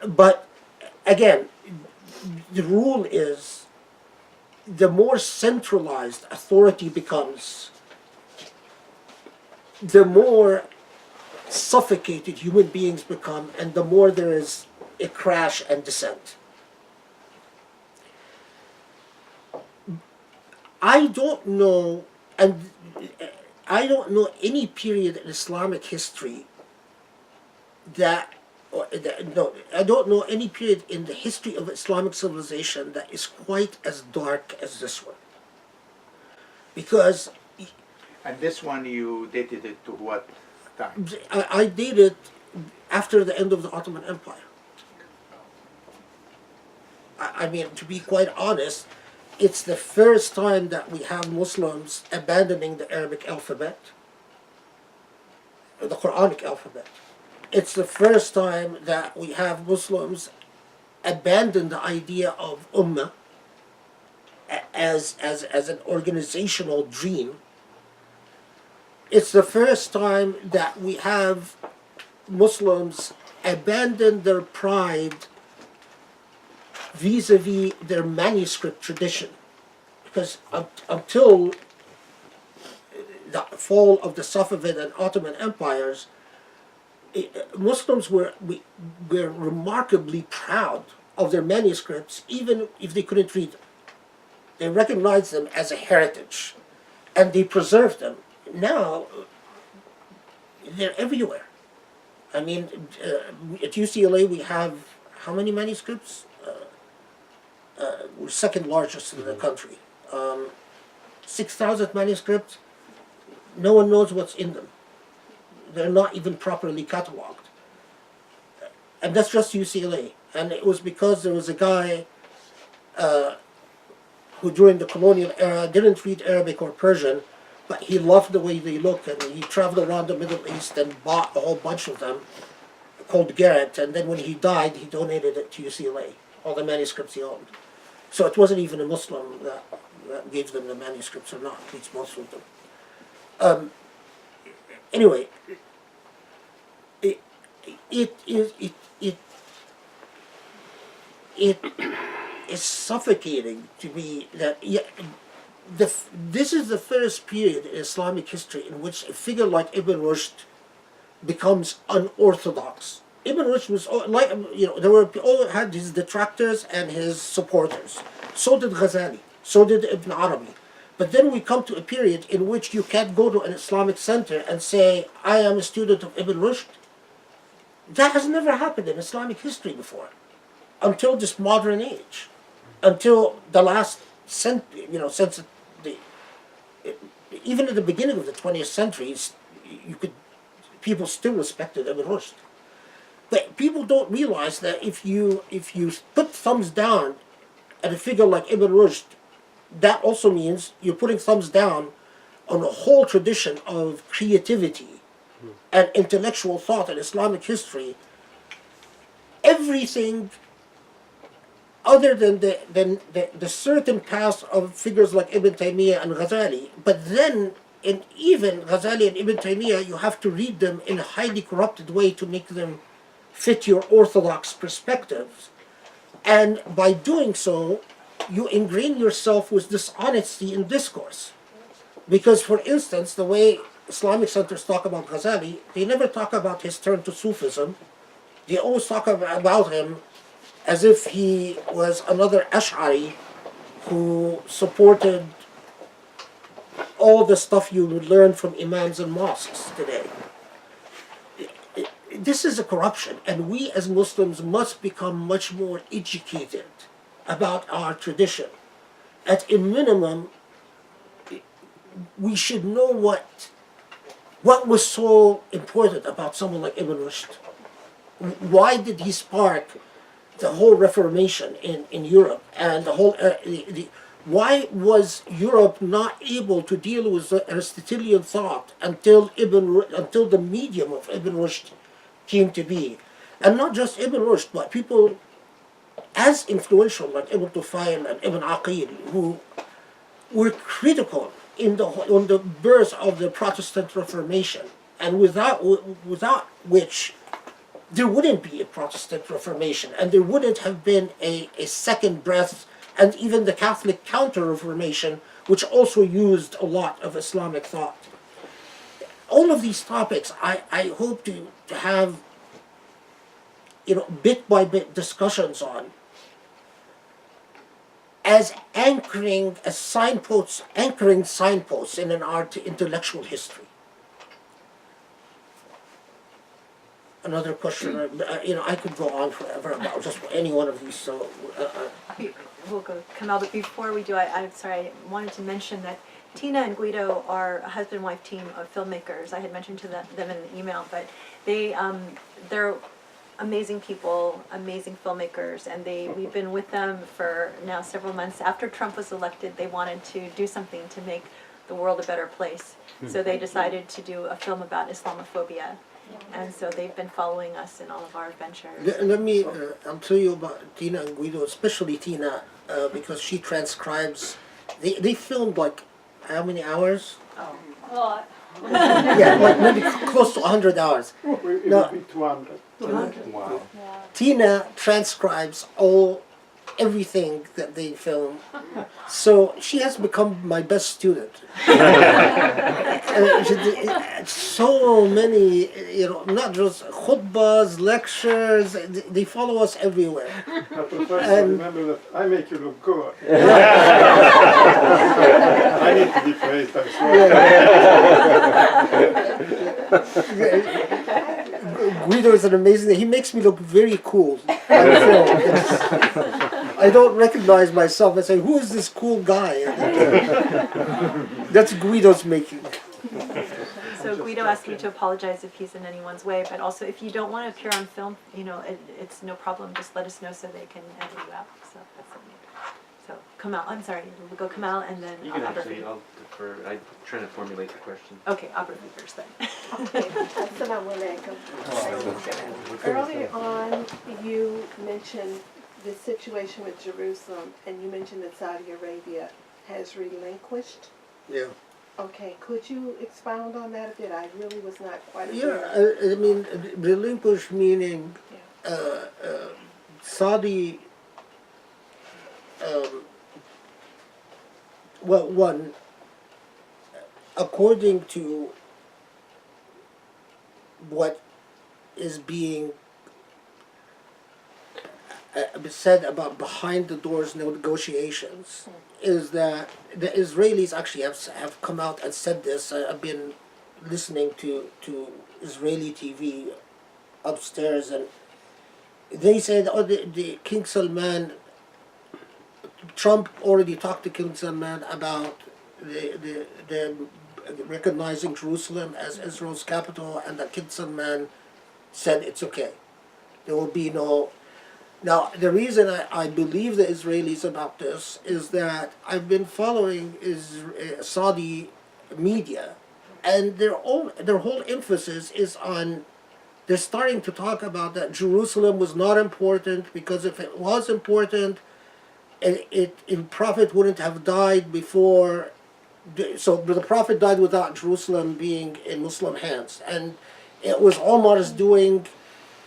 But again, the rule is the more centralized authority becomes, the more suffocated human beings become, and the more there is a crash and descent. I don't know, and I don't know any period in Islamic history that, no, I don't know any period in the history of Islamic civilization that is quite as dark as this one. Because And this one you dated it to what time? I did it after the end of the Ottoman Empire. I mean, to be quite honest, it's the first time that we have Muslims abandoning the Arabic alphabet, the Quranic alphabet. It's the first time that we have Muslims abandon the idea of ummah as an organizational dream. It's the first time that we have Muslims abandon their pride vis-a-vis their manuscript tradition. Because until the fall of the Safavid and Ottoman empires, Muslims were remarkably proud of their manuscripts, even if they couldn't read them. They recognized them as a heritage, and they preserved them. Now, they're everywhere. I mean, at UCLA we have how many manuscripts? We're second largest in the country. 6,000 manuscripts. No one knows what's in them. They're not even properly cataloged. And that's just UCLA. And it was because there was a guy who during the colonial era didn't read Arabic or Persian, but he loved the way they look, and he traveled around the Middle East and bought a whole bunch of them, called Garrett, and then when he died, he donated it to UCLA, all the manuscripts he owned. So it wasn't even a Muslim that gave them the manuscripts or not, at least most of them. Anyway, it is suffocating to me that this is the first period in Islamic history in which a figure like Ibn Rushd becomes unorthodox. Ibn Rushd was like, there were all had his detractors and his supporters. So did Ghazali. So did Ibn Arabi. But then we come to a period in which you can't go to an Islamic center and say, I am a student of Ibn Rushd. That has never happened in Islamic history before, until this modern age, until the last century, since even at the beginning of the 20th century, people still respected Ibn Rushd. But people don't realize that if you put thumbs down at a figure like Ibn Rushd, that also means you're putting thumbs down on a whole tradition of creativity and intellectual thought in Islamic history. Everything other than the certain past of figures like Ibn Taymiyyah and Ghazali, but then in even Ghazali and Ibn Taymiyyah, you have to read them in a highly corrupted way to make them fit your orthodox perspectives. And by doing so, you ingrain yourself with dishonesty in discourse. Because, for instance, the way Islamic centers talk about Ghazali, they never talk about his turn to Sufism. They always talk about him as if he was another Ash'ari who supported all the stuff you would learn from imams and mosques today. This is a corruption, and we as Muslims must become much more educated about our tradition. At a minimum, we should know what was so important about someone like Ibn Rushd. Why did he spark the whole Reformation in Europe, and the whole why was Europe not able to deal with the Aristotelian thought until the medium of Ibn Rushd came to be? And not just Ibn Rushd, but people as influential like Ibn Tufayl and Ibn Aqil, who were critical on the birth of the Protestant Reformation, and without which there wouldn't be a Protestant Reformation, and there wouldn't have been a second breath, and even the Catholic Counter-Reformation, which also used a lot of Islamic thought. All of these topics, I hope to have, bit by bit discussions on, as anchoring signposts in our intellectual history. Another question, I could go on forever about just any one of these. So We'll go, Kamal, but before we do, I'm sorry, I wanted to mention that Tina and Guido are a husband-wife team of filmmakers. I had mentioned to them in an email, but they're amazing people, amazing filmmakers, and we've been with them for now several months. After Trump was elected, they wanted to do something to make the world a better place. So they decided to do a film about Islamophobia. And so they've been following us in all of our adventures. let me, I'll tell you about Tina and Guido, especially Tina, because she transcribes. They filmed like how many hours? Oh, a lot. Yeah, like maybe close to 100 hours. It No. would be 200. 200. Wow. Tina transcribes everything that they film, so she has become my best student. So many, not just khutbahs, lectures. They follow us everywhere. But first, And- remember that I make you look good. I need to be praised, I'm sorry. Guido is an amazing. He makes me look very cool on film. I don't recognize myself. I say, "Who is this cool guy?" That's Guido's making. So Guido asked me to apologize if he's in anyone's way, but also if you don't want to appear on film, it's no problem. Just let us know so they can edit you out. So that's something. So Kamal, I'm sorry, we'll go Kamal and then You can Abra. actually, I'll defer. I'm trying to formulate the question. Okay, Abra first then. Okay, Assalamu alaikum. Earlier on, you mentioned the situation with Jerusalem, and you mentioned that Saudi Arabia has relinquished. Yeah. Okay, could you expound on that a bit? I really was not quite Yeah. aware. I mean, relinquish meaning Saudi. Well, one, according to what is being said about behind the doors negotiations, is that the Israelis actually have come out and said this. I've been listening to Israeli TV upstairs, and they said, the King Salman, Trump already talked to King Salman about the recognizing Jerusalem as Israel's capital, and that King Salman said it's okay. There will be no. Now, the reason I believe the Israelis about this is that I've been following Saudi media, and their whole emphasis is on. They're starting to talk about that Jerusalem was not important, because if it was important, the Prophet wouldn't have died before. So the Prophet died without Jerusalem being in Muslim hands, and it was Omar's doing,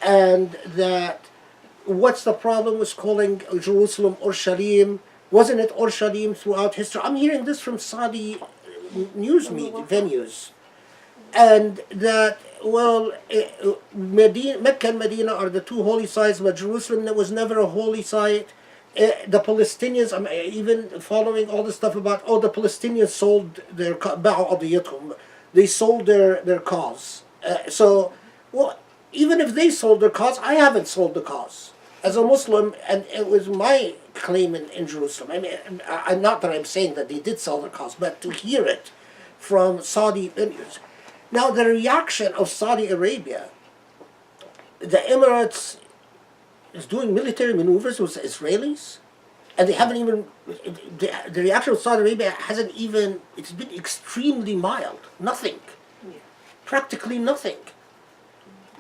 and that. What's the problem with calling Jerusalem Urshalim? Wasn't it Urshalim throughout history? I'm hearing this from Saudi news media venues, and that Mecca and Medina are the two holy sites, but Jerusalem was never a holy site. The Palestinians, I'm even following all the stuff about the Palestinians sold their they sold their cause. Even if they sold their cause, I haven't sold the cause as a Muslim, and it was my claim in Jerusalem. I mean, not that I'm saying that they did sell their cause, but to hear it from Saudi venues. Now, the reaction of Saudi Arabia, the Emirates is doing military maneuvers with the Israelis, and they haven't even, the reaction of Saudi Arabia hasn't even, it's been extremely mild. Nothing. Practically nothing.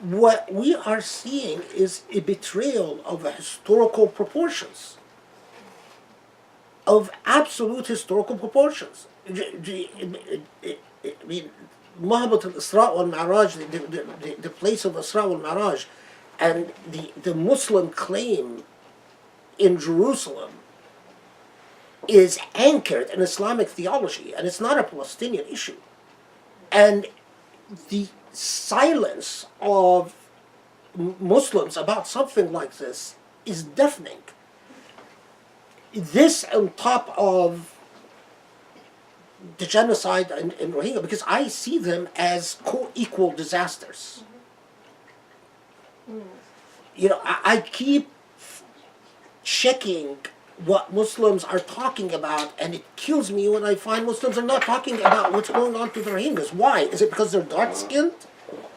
What we are seeing is a betrayal of historical proportions, of absolute historical proportions. I mean, Mahabat al-Isra wal-Mi'raj, the place of Isra wal-Mi'raj, And the Muslim claim in Jerusalem is anchored in Islamic theology, and it's not a Palestinian issue. And the silence of Muslims about something like this is deafening. This on top of the genocide in Rohingya, because I see them as co-equal disasters. You know, I keep checking what Muslims are talking about, and it kills me when I find Muslims are not talking about what's going on to the Rohingyas. Why? Is it because they're dark-skinned?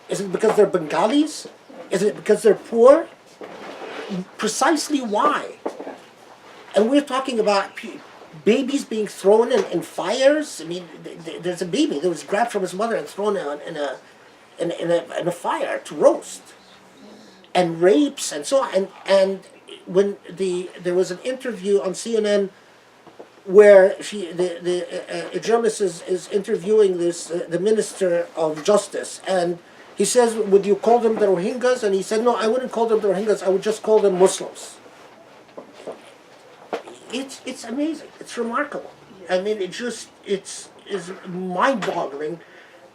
Is it because they're Bengalis? Is it because they're poor? Precisely why? And we're talking about babies being thrown in fires. I mean, there's a baby that was grabbed from his mother and thrown in a fire to roast, and rapes and so on. And when there was an interview on CNN where a journalist is interviewing the Minister of Justice, and he says, "Would you call them the Rohingyas?" And he said, "No, I wouldn't call them the Rohingyas. I would just call them Muslims." It's amazing. It's remarkable. I mean, it's mind-boggling,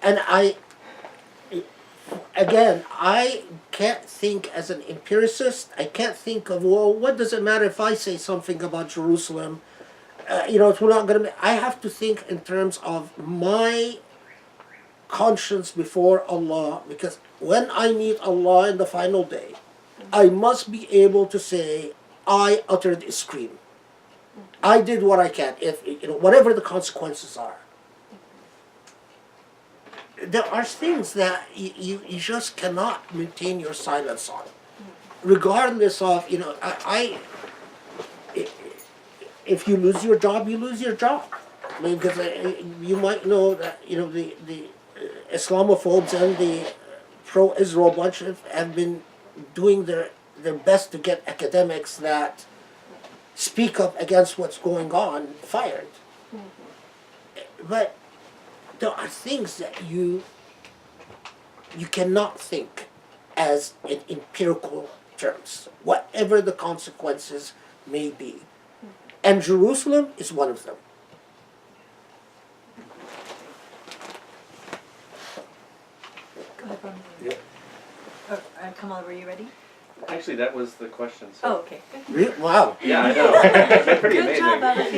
and I can't think as an empiricist. I can't think of, well, what does it matter if I say something about Jerusalem? It's not going to. I have to think in terms of my conscience before Allah, because when I meet Allah in the final day, I must be able to say, I uttered a scream. I did what I can, if whatever the consequences are. There are things that you just cannot maintain your silence on, regardless of if you lose your job, you lose your job. I mean, because you might know that the Islamophobes and the pro-Israel bunch have been doing their best to get academics that speak up against what's going on fired. But there are things that you cannot think as in empirical terms, whatever the consequences may be. And Jerusalem is one of them. Go ahead, Ron. Yeah. Kamal, were you ready? Actually, that was the question. So. Oh, okay. Good. Really? Wow. Yeah, I know. It's pretty Good amazing. job, Abby.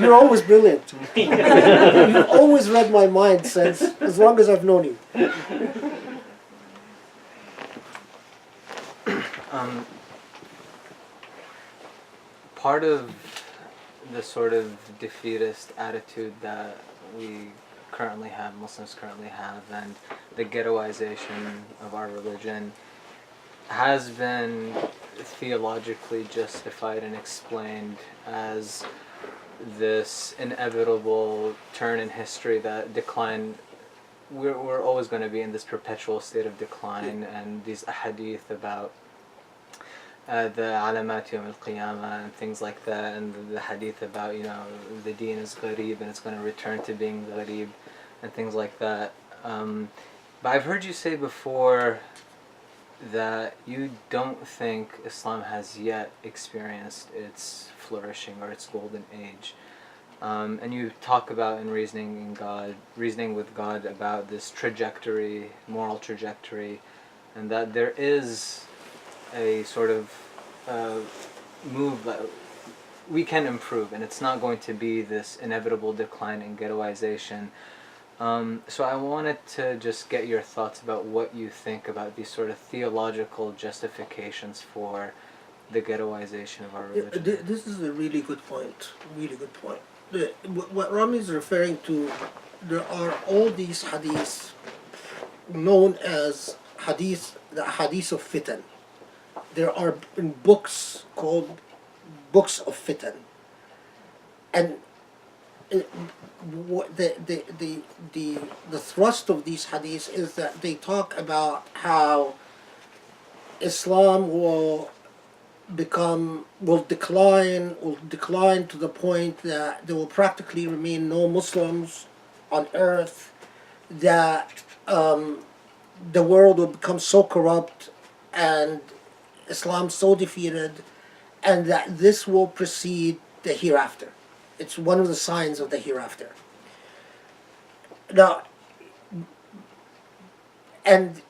You're always brilliant. You've always read my mind since as long as I've known you. Part of the sort of defeatist attitude that Muslims currently have, and the ghettoization of our religion has been theologically justified and explained as this inevitable turn in history that decline. We're always going to be in this perpetual state of decline, and these ahadith about the alamat yawm al-qiyamah and things like that, and the hadith about the deen is gharib and it's going to return to being gharib and things like that. But I've heard you say before that you don't think Islam has yet experienced its flourishing or its golden age. And you talk about in reasoning with God about this trajectory, moral trajectory, and that there is a sort of move that we can improve, and it's not going to be this inevitable decline in ghettoization. So I wanted to just get your thoughts about what you think about these sort of theological justifications for the ghettoization of our religion. This is a really good point. Really good point. What Rami is referring to, there are all these hadiths known as the hadith of fitan. There are books called books of fitan, and the thrust of these hadiths is that they talk about how Islam will decline to the point that there will practically remain no Muslims on earth, that the world will become so corrupt and Islam so defeated, and that this will precede the hereafter. It's one of the signs of the hereafter. Now, and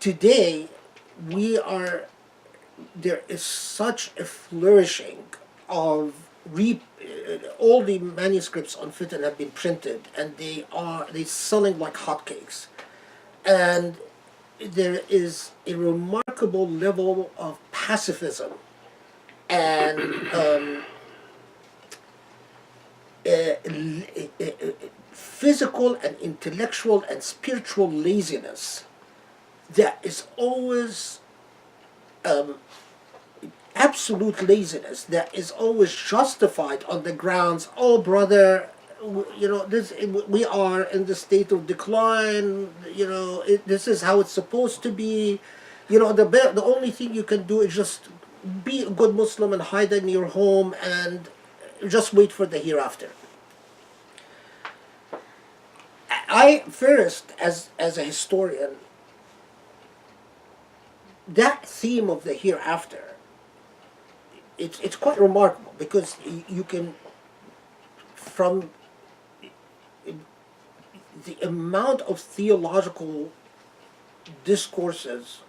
today there is such a flourishing of all the manuscripts on fitan have been printed, and they're selling like hotcakes, and there is a remarkable level of pacifism and physical and intellectual and spiritual laziness that is always absolute laziness that is always justified on the grounds, oh brother, we are in the state of decline, this is how it's supposed to be, the only thing you can do is just be a good Muslim and hide in your home and just wait for the hereafter. I first, as a historian, that theme of the hereafter, it's quite remarkable, because you can, from the amount of theological discourses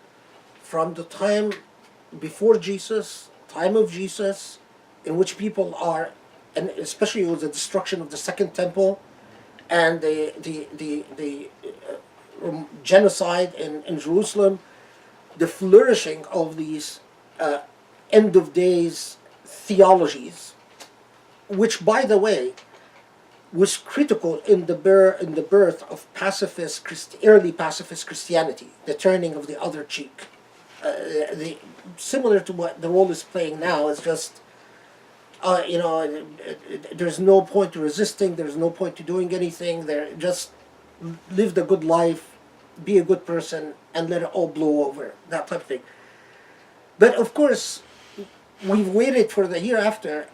from the time before Jesus, time of Jesus, in which people are, and especially with the destruction of the Second Temple and the genocide in Jerusalem, the flourishing of these end of days theologies, which, by the way, was critical in the birth of early pacifist Christianity, the turning of the other cheek. Similar to what the role is playing now, is just there's no point to resisting, there's no point to doing anything. Just live the good life, be a good person, and let it all blow over, that type of thing. But of course, we've waited for the hereafter,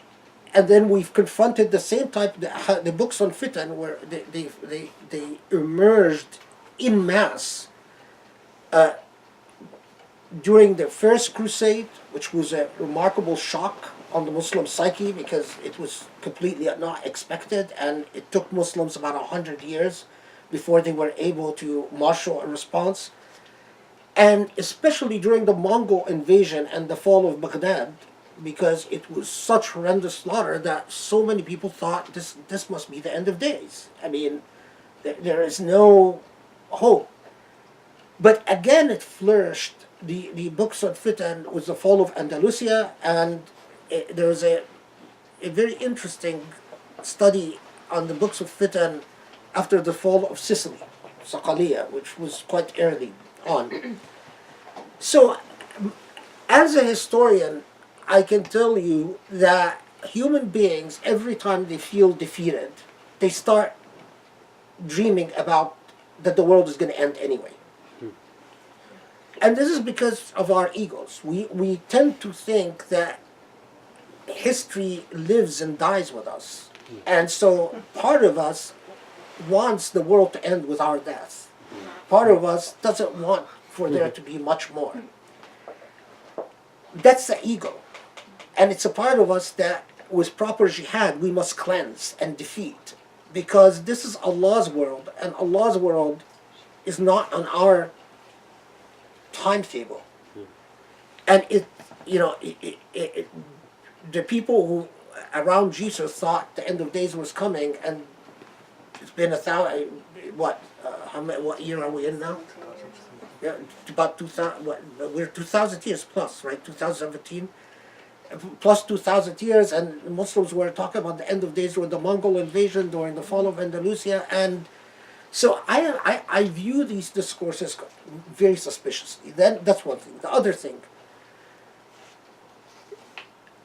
and then we've confronted the same type, the books on fitan, where they emerged in mass during the First Crusade, which was a remarkable shock on the Muslim psyche, because it was completely not expected, and it took Muslims about 100 years before they were able to marshal a response. And especially during the Mongol invasion and the fall of Baghdad, because it was such horrendous slaughter that so many people thought this must be the end of days. I mean, there is no hope. But again, it flourished. The books on fitan was the fall of Andalusia, and there was a very interesting study on the books of fitan after the fall of Sicily, Saqaliya, which was quite early on. So, as a historian, I can tell you that human beings, every time they feel defeated, they start dreaming about that the world is going to end anyway. And this is because of our egos. We tend to think that history lives and dies with us. And so part of us wants the world to end with our death. Part of us doesn't want for there to be much more. That's the ego. And it's a part of us that with proper jihad we must cleanse and defeat. Because this is Allah's world, and Allah's world is not on our timetable. And the people who around Jesus thought the end of days was coming, and it's been what year are we in now? Yeah, about 2000. We're 2,000 years plus, right? 2017 plus 2,000 years, and Muslims were talking about the end of days during the Mongol invasion, during the fall of Andalusia, and so I view these discourses very suspiciously. Then that's one thing. The other thing,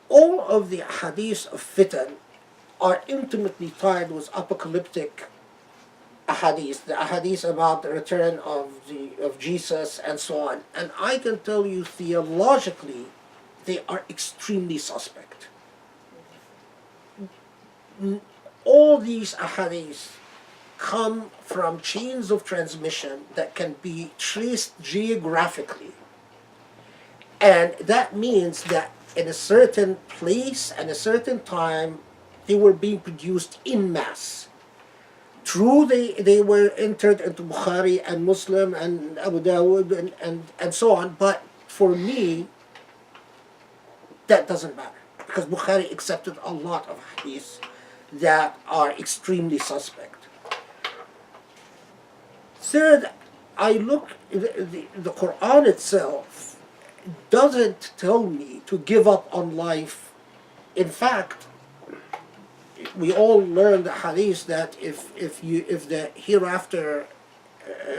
all of the hadiths of fitan are intimately tied with apocalyptic ahadith, the ahadith about the return of Jesus and so on. And I can tell you theologically, they are extremely suspect. All these ahadith come from chains of transmission that can be traced geographically And that means that in a certain place and a certain time, they were being produced in mass. True, they were entered into Bukhari and Muslim and Abu Dawud and so on, but for me, that doesn't matter. Because Bukhari accepted a lot of hadiths that are extremely suspect. Third, I look, the Quran itself doesn't tell me to give up on life. In fact, we all learn the hadith that if the hereafter,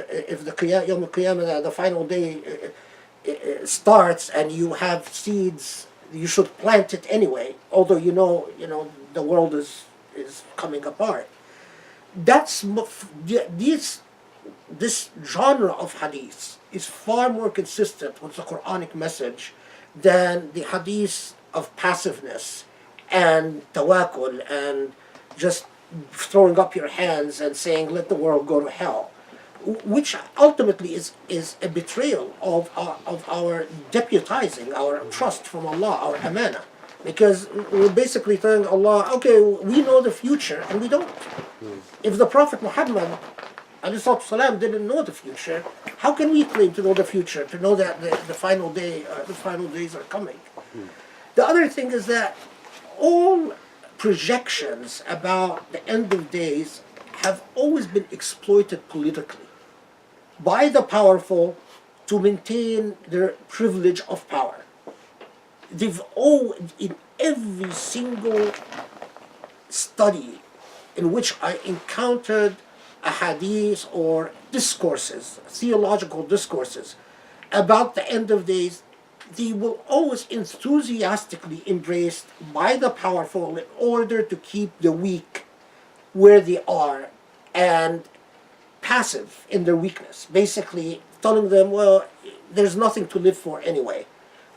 if the Yawm al-Qiyamah, the final day starts and you have seeds, you should plant it anyway, although you know the world is coming apart. That's this genre of hadith is far more consistent with the Quranic message than the hadith of passiveness and tawakkul and just throwing up your hands and saying let the world go to hell, which ultimately is a betrayal of our deputizing our trust from Allah, our amana, because we're basically telling Allah, okay, we know the future and we don't. If the Prophet Muhammad ﷺ didn't know the future, how can we claim to know the future, to know that the final days are coming? The other thing is that all projections about the end of days have always been exploited politically by the powerful to maintain their privilege of power. They've all, in every single study in which I encountered a hadith or discourses, theological discourses about the end of days, they will always enthusiastically embraced by the powerful in order to keep the weak where they are and passive in their weakness, basically telling them, well, there's nothing to live for anyway.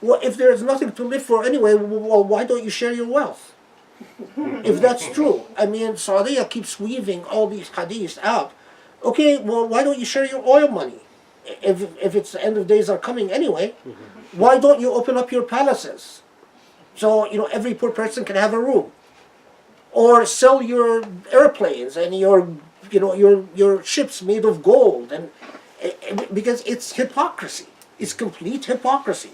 Well, if there's nothing to live for anyway, well, why don't you share your wealth? If that's true. I mean, Saudi keeps weaving all these hadiths out. Okay, well, why don't you share your oil money? If it's the end of days are coming anyway, why don't you open up your palaces? So, every poor person can have a room. Or sell your airplanes and your ships made of gold, and because it's hypocrisy. It's complete hypocrisy.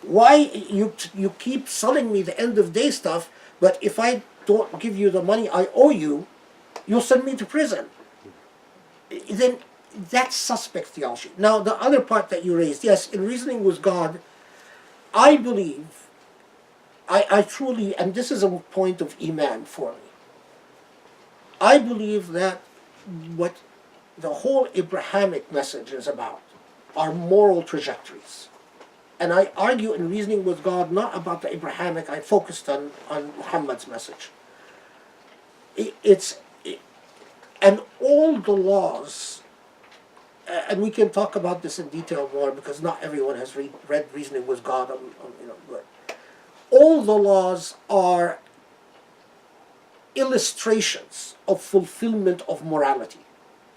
Why you keep selling me the end of day stuff, but if I don't give you the money I owe you, you'll send me to prison? Then that's suspect theology. Now, the other part that you raised, yes, in reasoning with God, I believe, I truly, and this is a point of iman for me, I believe that what the whole Abrahamic message is about are moral trajectories. And I argue in reasoning with God not about the Abrahamic, I focused on Muhammad's message. And all the laws, and we can talk about this in detail more because not everyone has read Reasoning with God, but all the laws are illustrations of fulfillment of morality.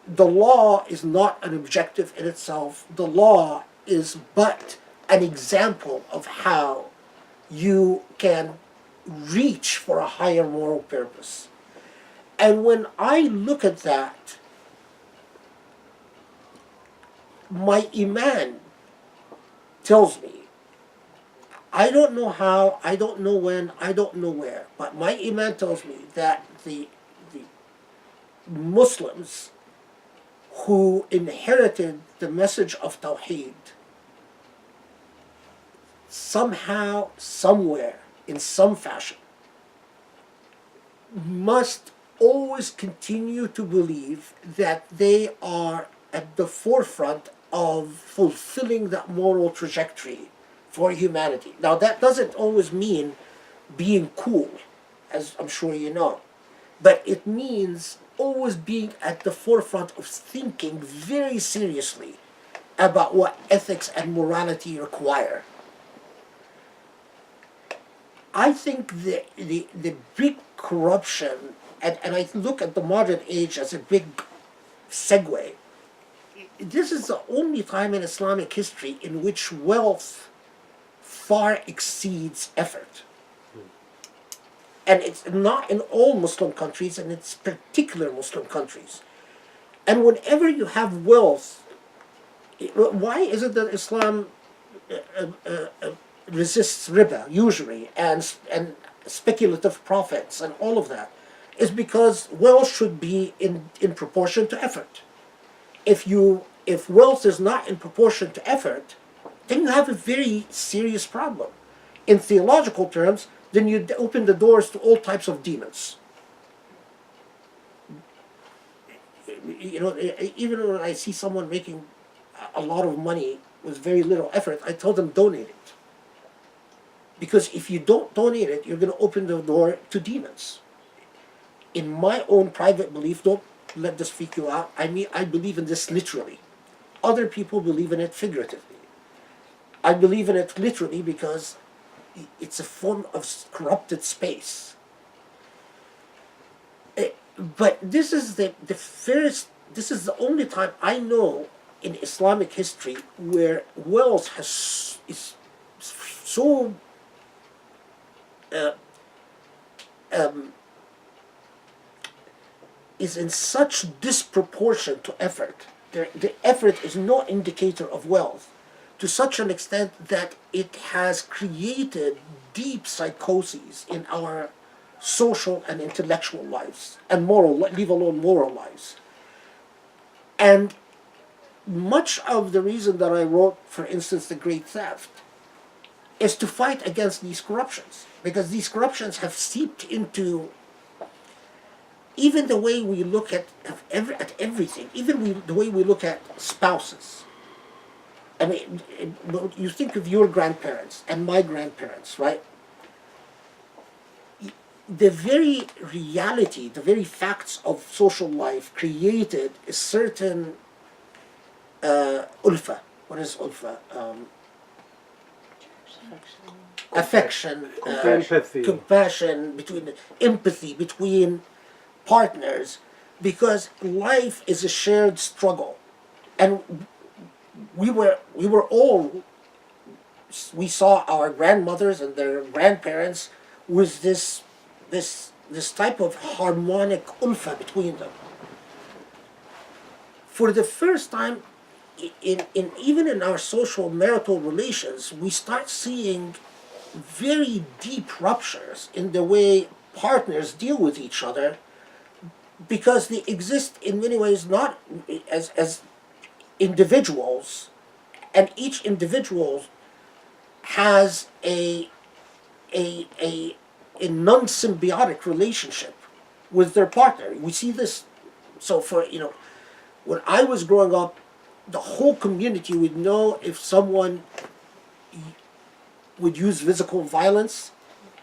The law is not an objective in itself. The law is but an example of how you can reach for a higher moral purpose. And when I look at that, my iman tells me, I don't know how, I don't know when, I don't know where, but my iman tells me that the Muslims who inherited the message of Tawheed somehow, somewhere, in some fashion, must always continue to believe that they are at the forefront of fulfilling that moral trajectory for humanity. Now, that doesn't always mean being cool, as I'm sure you know, but it means always being at the forefront of thinking very seriously about what ethics and morality require. I think the big corruption, and I look at the modern age as a big segue, this is the only time in Islamic history in which wealth far exceeds effort. And it's not in all Muslim countries, and it's particular Muslim countries. And whenever you have wealth, why is it that Islam resists riba, usury, and speculative profits, and all of that? Is because wealth should be in proportion to effort. If wealth is not in proportion to effort, then you have a very serious problem. In theological terms, then you open the doors to all types of demons. You know, even when I see someone making a lot of money with very little effort, I tell them donate it. Because if you don't donate it, you're going to open the door to demons. In my own private belief, don't let this freak you out. I mean, I believe in this literally. Other people believe in it figuratively. I believe in it literally because it's a form of corrupted space. But this is the first, this is the only time I know in Islamic history where wealth is so is in such disproportion to effort. The effort is no indicator of wealth, to such an extent that it has created deep psychoses in our social and intellectual lives, and moral, leave alone moral lives. And much of the reason that I wrote, for instance, The Great Theft, is to fight against these corruptions, because these corruptions have seeped into even the way we look at everything, even the way we look at spouses. I mean, you think of your grandparents and my grandparents, right? The very reality, the very facts of social life created a certain ulfa. What is ulfa? Affection, Empathy. compassion, empathy between partners, because life is a shared struggle, and we saw our grandmothers and their grandparents with this type of harmonic ulfa between them. For the first time, even in our social marital relations, we start seeing very deep ruptures in the way partners deal with each other, because they exist in many ways not as individuals, and each individual has a non-symbiotic relationship with their partner. We see this. So when I was growing up, the whole community would know if someone would use physical violence,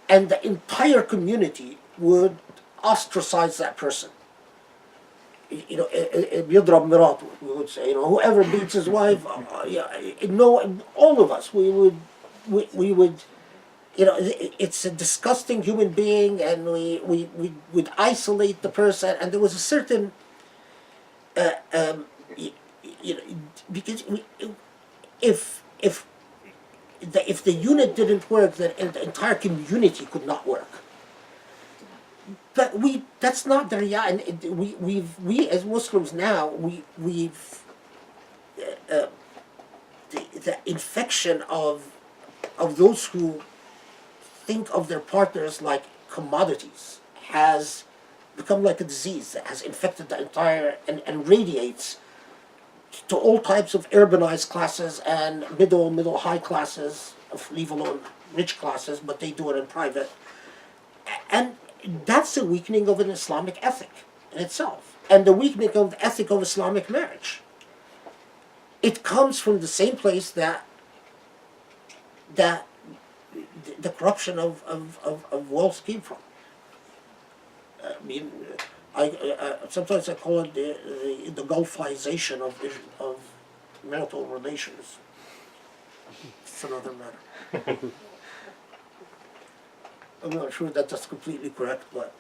and the entire community would ostracize that person. بيضرب مراته, we would say, whoever beats his wife, all of us, we would, it's a disgusting human being, and we would isolate the person, and there was a certain, because if the unit didn't work, then the entire community could not work. But that's not the reality. We as Muslims now, we've the infection of those who think of their partners like commodities has become like a disease that has infected the entire, and radiates to all types of urbanized classes and middle high classes, leave alone rich classes, but they do it in private. And that's the weakening of an Islamic ethic in itself, and the weakening of the ethic of Islamic marriage. It comes from the same place that the corruption of wealth came from. I mean, sometimes I call it the Gulfization of marital relations. It's another matter. I'm not sure that that's completely correct, but